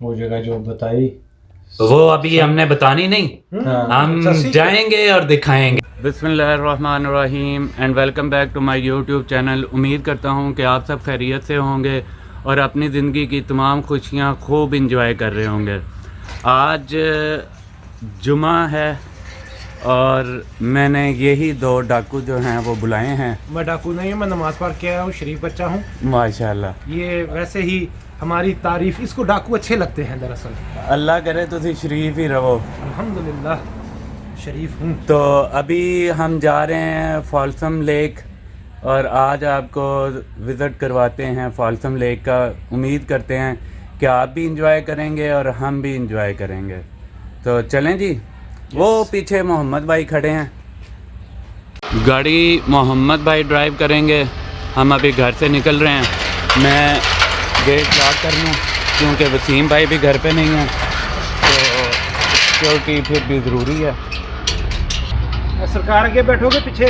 वो जगह जो बताई वो अभी हमने बतानी नहीं, हम जाएंगे और दिखाएंगे। बिस्मिल्लाहिर्रहमानिर्रहीम and welcome back to my YouTube channel. उम्मीद करता हूँ कि आप सब खैरियत से होंगे और अपनी ज़िंदगी की तमाम खुशियाँ खूब इंजॉय कर रहे होंगे। आज जुमा है और मैंने यही दो डाकू जो हैं वो बुलाए हैं। मैं डाकू नहीं हूँ, मैं नमाज पढ़ के आया हूँ, शरीफ बच्चा हूँ माशाल्लाह। ये वैसे ही हमारी तारीफ, इसको डाकू अच्छे लगते हैं दरअसल। अल्लाह करे तो शरीफ ही रहो। अल्हम्दुलिल्लाह शरीफ हूँ। तो अभी हम जा रहे हैं फॉल्सम लेक और आज आपको विज़िट करवाते हैं फॉल्सम लेक का। उम्मीद करते हैं कि आप भी इंजॉय करेंगे और हम भी इंजॉय करेंगे। तो चलें जी। वो पीछे मोहम्मद भाई खड़े हैं, गाड़ी मोहम्मद भाई ड्राइव करेंगे। हम अभी घर से निकल रहे हैं। मैं गेट लॉक कर लूँ क्योंकि वसीम भाई भी घर पे नहीं है, तो सिक्योरिटी फिर भी ज़रूरी है। सरकार आगे बैठोगे पीछे?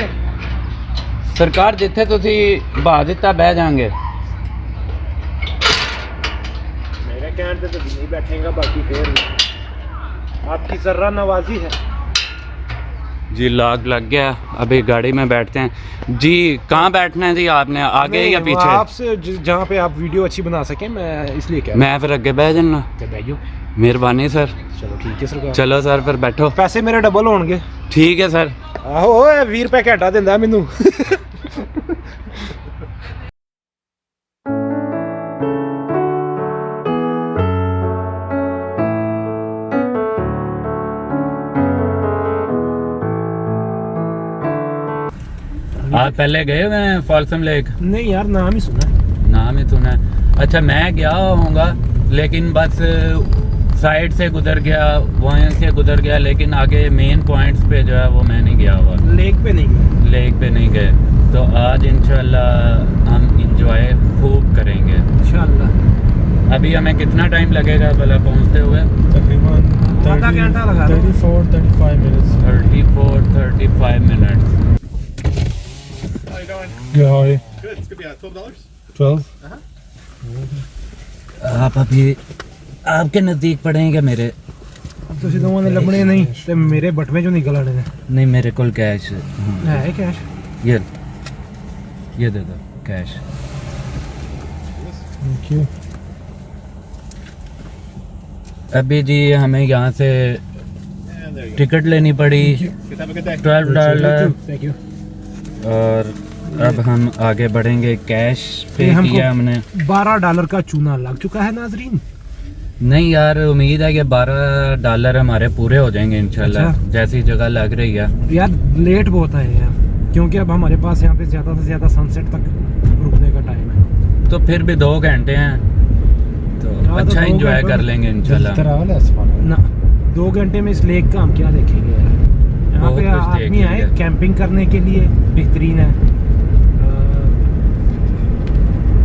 सरकार जिथे तुसी बहा दिता बह जाएंगे। मेरे कहने पे तो नहीं बैठेगा, बाकी फिर आपकी जर्रा नवाजी है जी। लॉक लग गया, अभी गाड़ी में बैठते हैं जी। कहाँ बैठना है जी आपने, आगे या पीछे? आपसे जहाँ पे आप वीडियो अच्छी बना सकें, मैं इसलिए कह मैं फिर अगे बह जाना। रहा हूँ। मेहरबानी सर। चलो ठीक है सरकार। चलो सर फिर बैठो। पैसे मेरे डबल होंगे। ठीक है सर। आहो 20 रुपए घंटा दिंदा मैनू। आप पहले गए हुए हैं फॉल्सम लेक? नहीं यार, नाम ही सुना। नाम ही सुना है। अच्छा, मैं गया होऊंगा लेकिन बस साइड से गुजर गया, वहीं से गुजर गया, लेकिन आगे मेन पॉइंट्स पे जो है वो मैं नहीं गया हुआ। लेक पे नहीं गए? लेक पे नहीं गए। तो आज इंशाल्लाह हम इंजॉय खूब करेंगे इंशाल्लाह। अभी हमें कितना टाइम लगेगा भला पहुंचते हुए? तकरीबन आधा घंटा लगा। 34-35 minutes। 34-35 minutes. Yeah, how are you? Good. It's gonna be $12. 12? आप अभी आपके नज़दीक पड़ेंगे मेरे? अब तो दोनों ने लबने नहीं ते मेरे बटवे जो निकल आने ने। नहीं, मेरे को कैश है कैश। ये दे दो कैश। Thank you. अभी जी हमें यहाँ से And there you go. Ticket लेनी पड़ी Good. Have a good day. $12 thank you. और अब हम आगे बढ़ेंगे। कैश पे किया हमने। $12 का चूना लग चुका है नाजरीन। नहीं यार, उम्मीद है कि $12 हमारे पूरे हो जाएंगे इंशाल्लाह। अच्छा। जैसी जगह लग रही है यार लेट बहुत है यार, क्योंकि अब हमारे पास यहाँ पे ज़्यादा से ज़्यादा सनसेट तक रुकने का टाइम है। तो फिर भी 2 घंटे हैं तो हाँ, तो अच्छा 2 इंजॉय घंटे कर लेंगे इंशाल्लाह। ना 2 घंटे में इस लेक का हम क्या देखेंगे यार। यहाँ बहुत पे कुछ आदमी देखेंगे। आए कैंपिंग करने के लिए, बेहतरीन है।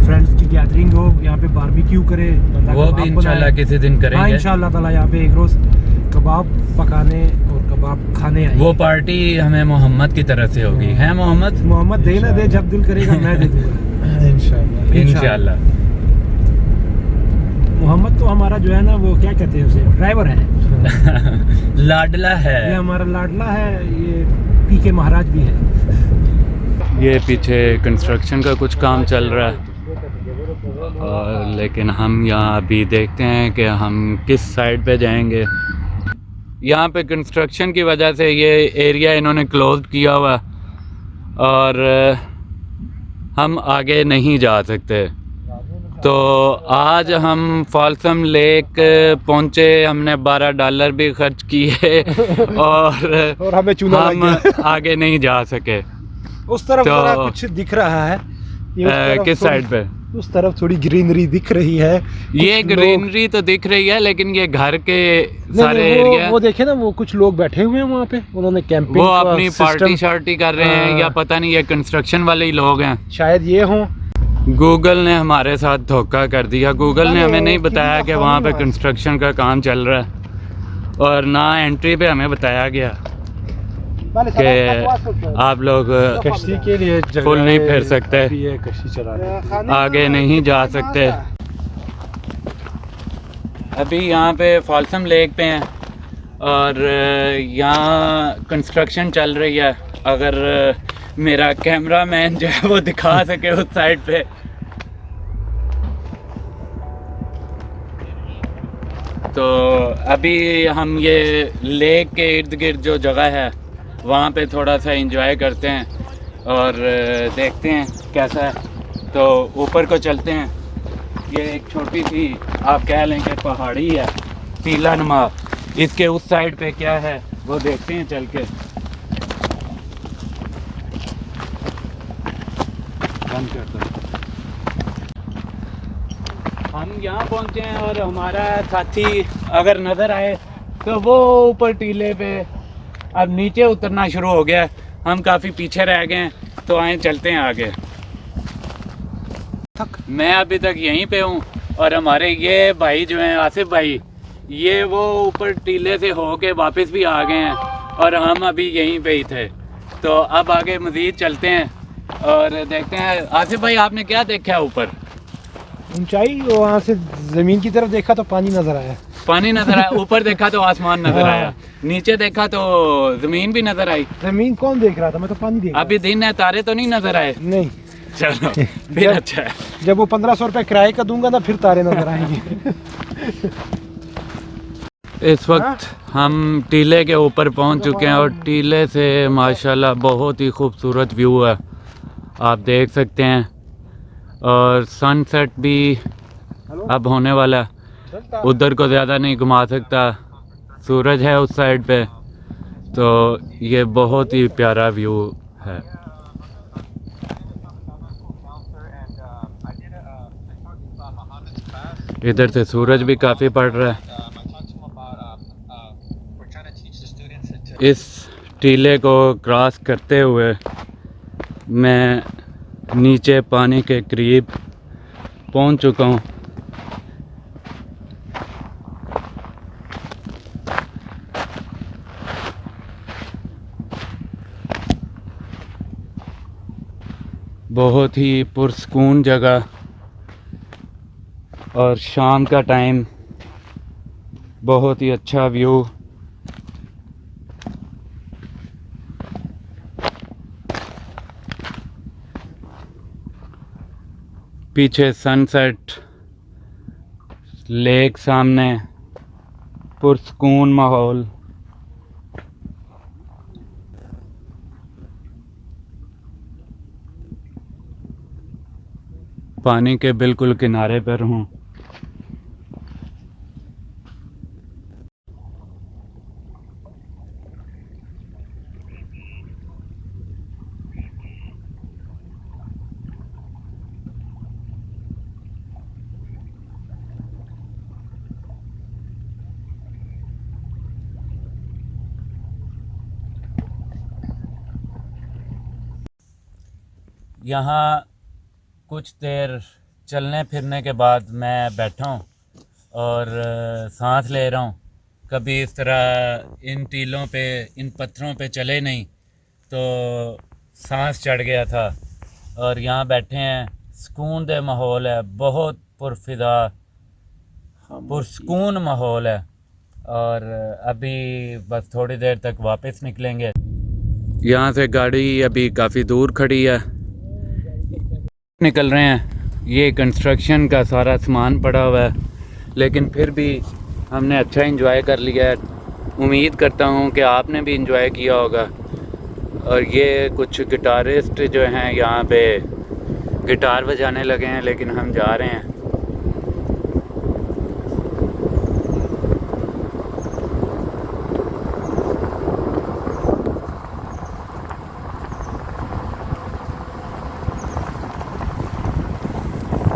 फ्रेंड्स की गैदरिंग हो, यहाँ पे बारबेक्यू करे, बंदा वो कबाब भी इंशाल्लाह बनाए। किसी दिन हाँ करेंगे इंशाल्लाह ताला यहाँ पे एक रोज कबाब पकाने और कबाब खाने आए। वो पार्टी हमें मोहम्मद की तरफ से होगी, है मोहम्मद? मोहम्मद दे ना दे, जब दिल करेगा मैं दे दूंगा। Inshallah. इंशाल्लाह। मोहम्मद तो हमारा जो है ना, वो क्या कहते हैं उसे, ड्राइवर है। लाडला है। ये हमारा लाडला है, ये पी के महाराज भी है। ये पीछे कंस्ट्रक्शन का कुछ काम चल रहा है और लेकिन हम यहाँ अभी देखते हैं कि हम किस साइड पे जाएंगे। यहाँ पे कंस्ट्रक्शन की वजह से ये एरिया इन्होंने क्लोज किया हुआ और हम आगे नहीं जा सकते। तो आज हम फॉल्सम लेक पहुँचे, हमने $12 भी खर्च किए और हमें चूना लग हम गया। आगे नहीं जा सके। उस तरफ तो- जरा कुछ दिख रहा है। ये उस तरफ किस थोड़ी- साइड पे? उस तरफ थोड़ी ग्रीनरी दिख रही है। ये कुछ लोग- ग्रीनरी तो दिख रही है लेकिन ये घर के नहीं, सारे नहीं, एरिया वो देखे ना, वो कुछ लोग बैठे हुए हैं वहाँ पे, उन्होंने कैंपिंग वो का अपनी सिस्टम- पार्टी शार्टी कर रहे हैं या पता नहीं, ये कंस्ट्रक्शन वाले ही लोग हैं। शायद ये हों। गूगल ने हमारे साथ धोखा कर दिया। गूगल ने हमें नहीं बताया कि वहाँ पे कंस्ट्रक्शन का काम चल रहा है और ना एंट्री पे हमें बताया गया कि आप लोग कश्ती के लिए जगह फुल नहीं फिर सकते, भी है, कश्ती चलाने। आगे नहीं जा सकते। अभी यहाँ पे फॉल्सम लेक पे हैं और यहाँ कंस्ट्रक्शन चल रही है। अगर मेरा कैमरा मैन जो है वो दिखा सके उस साइड पे। तो अभी हम ये लेक के इर्द गिर्द जो जगह है वहाँ पे थोड़ा सा एंजॉय करते हैं और देखते हैं कैसा है। तो ऊपर को चलते हैं। ये एक छोटी सी आप कह लें कि पहाड़ी है टीला नुमा। इसके उस साइड पे क्या है वो देखते हैं चल के। बंद कर दो। हम यहाँ पहुँचे हैं और हमारा साथी अगर नज़र आए तो वो ऊपर टीले पे अब नीचे उतरना शुरू हो गया। हम काफ़ी पीछे रह गए हैं तो आए चलते हैं आगे। मैं अभी तक यहीं पे हूँ और हमारे ये भाई जो हैं आसिफ भाई, ये वो ऊपर टीले से होके वापस भी आ गए हैं और हम अभी यहीं पे ही थे। तो अब आगे मज़ीद चलते हैं और देखते हैं। आसिफ भाई आपने क्या देखा है ऊपर? ऊंचाई, वहाँ से ज़मीन की तरफ देखा तो पानी नज़र आया। पानी नज़र आया। ऊपर देखा तो आसमान नज़र आया। नीचे देखा तो ज़मीन भी नज़र आई। ज़मीन कौन देख रहा था? मैं तो पानी देख रहा अभी दिन है, तारे तो नहीं नज़र आए? था। नहीं, चलो फिर अच्छा है। जब वो 1500 रुपये किराए का दूंगा ना फिर तारे नज़र आएंगे। इस वक्त हम टीले के ऊपर पहुंच चुके हैं और टीले से माशाल्लाह बहुत ही खूबसूरत व्यू है, आप देख सकते हैं। और सनसेट भी अब होने वाला है। उधर को ज़्यादा नहीं घुमा सकता, सूरज है उस साइड पे। तो ये बहुत ही प्यारा व्यू है। इधर से सूरज भी काफ़ी पड़ रहा है। इस टीले को क्रॉस करते हुए मैं नीचे पानी के करीब पहुंच चुका हूं। बहुत ही पुरसकून जगह और शाम का टाइम, बहुत ही अच्छा व्यू। पीछे सनसेट, लेक सामने, पुरसकून माहौल। पानी के बिल्कुल किनारे पर हूँ। यहाँ कुछ देर चलने फिरने के बाद मैं बैठा हूँ और सांस ले रहा हूँ। कभी इस तरह इन टीलों पे, इन पत्थरों पे चले नहीं तो सांस चढ़ गया था। और यहाँ बैठे हैं, सुकून दे माहौल है, बहुत पुरफिदा पुरसकून माहौल है। और अभी बस थोड़ी देर तक वापस निकलेंगे। यहाँ से गाड़ी अभी काफ़ी दूर खड़ी है, निकल रहे हैं। ये कंस्ट्रक्शन का सारा सामान पड़ा हुआ है, लेकिन फिर भी हमने अच्छा एंजॉय कर लिया है। उम्मीद करता हूँ कि आपने भी एंजॉय किया होगा। और ये कुछ गिटारिस्ट जो हैं यहाँ पे गिटार बजाने लगे हैं, लेकिन हम जा रहे हैं।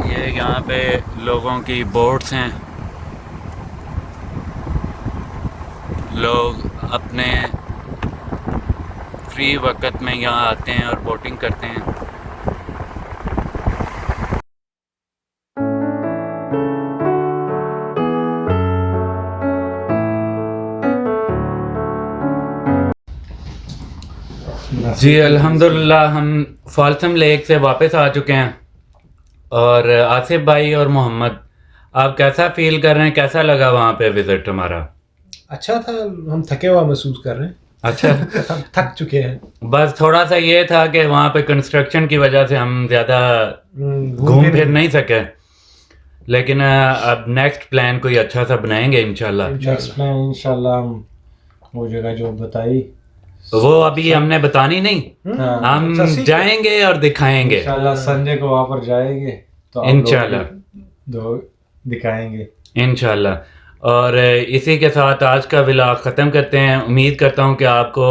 ये यहाँ पे लोगों की बोट्स हैं। लोग अपने फ्री वक्त में यहाँ आते हैं और बोटिंग करते हैं। जी अल्हम्दुलिल्लाह हम फॉल्सम लेक से वापस आ चुके हैं और आसिफ भाई और मोहम्मद आप कैसा फील कर रहे हैं, कैसा लगा वहाँ पे विजिट हमारा? अच्छा था, हम थके हुआ महसूस कर रहे हैं। अच्छा। हम थक चुके हैं। बस थोड़ा सा ये था कि वहाँ पे कंस्ट्रक्शन की वजह से हम ज़्यादा घूम फिर नहीं सके, लेकिन अब नेक्स्ट प्लान कोई अच्छा सा बनाएंगे इंशाल्लाह। नेक्स्ट प्लान इंशाल्लाह हम वो जगह जो बताई वो अभी हमने बतानी नहीं, हम जाएंगे और दिखाएंगे इंशाल्लाह। संडे को वहाँ पर जाएंगे तो आप इंशाल्लाह दो दिखाएंगे इंशाल्लाह। और इसी के साथ आज का व्लॉग ख़त्म करते हैं। उम्मीद करता हूँ कि आपको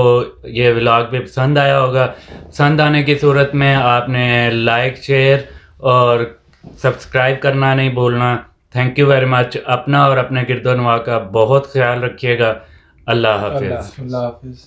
ये व्लॉग भी पसंद आया होगा। पसंद आने की सूरत में आपने लाइक, शेयर और सब्सक्राइब करना नहीं भूलना। Thank you very much. अपना और अपने गिरदोनवा का बहुत ख्याल रखिएगा। अल्लाह हाफिज़। अल्लाह हाफिज़।